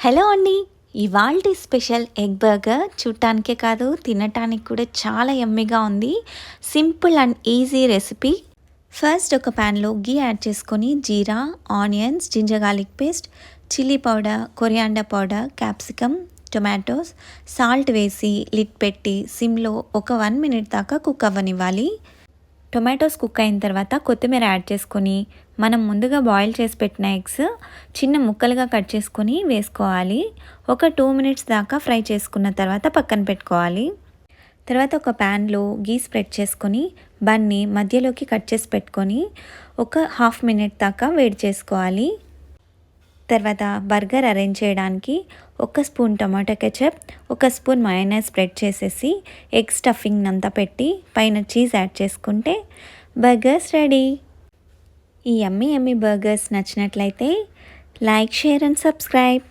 Hello అండి. ఇవాల్టి special egg burger చూడటానికే కాదు తినటానికి కూడా చాలా యమ్మీగా ఉంది. Simple and easy recipe. First ఒక ప్యాన్లో గీ యాడ్ చేసుకొని jeera, onions, ginger garlic paste, chilli powder, coriander powder, capsicum, tomatoes, salt వేసి లిడ్ పెట్టి సిమ్లో ఒక 1 మినిట్ దాకా కుక్ అవ్వనివ్వాలి. టొమాటోస్ కుక్ అయిన తర్వాత కొత్తిమీర యాడ్ చేసుకొని మనం ముందుగా బాయిల్ చేసి పెట్టిన ఎగ్స్ చిన్న ముక్కలుగా కట్ చేసుకొని వేసుకోవాలి. ఒక 2 మినిట్స్ దాకా ఫ్రై చేసుకున్న తర్వాత పక్కన పెట్టుకోవాలి. తర్వాత ఒక ప్యాన్లో గీ స్ప్రెడ్ చేసుకొని బన్ని మధ్యలోకి కట్ చేసి పెట్టుకొని ఒక 1/2 మినిట్ దాకా వేడి చేసుకోవాలి. తర్వాత బర్గర్ అరేంజ్ చేయడానికి 1 spoon tomato ketchup, 1 spoon mayonnaise spread చేసేసి ఎగ్ స్టఫింగ్ అంతా పెట్టి పైన చీజ్ యాడ్ చేసుకుంటే బర్గర్స్ రెడీ. ఈ యమ్మీ బర్గర్స్ నచ్చినట్లయితే లైక్, షేర్ అండ్ సబ్స్క్రైబ్.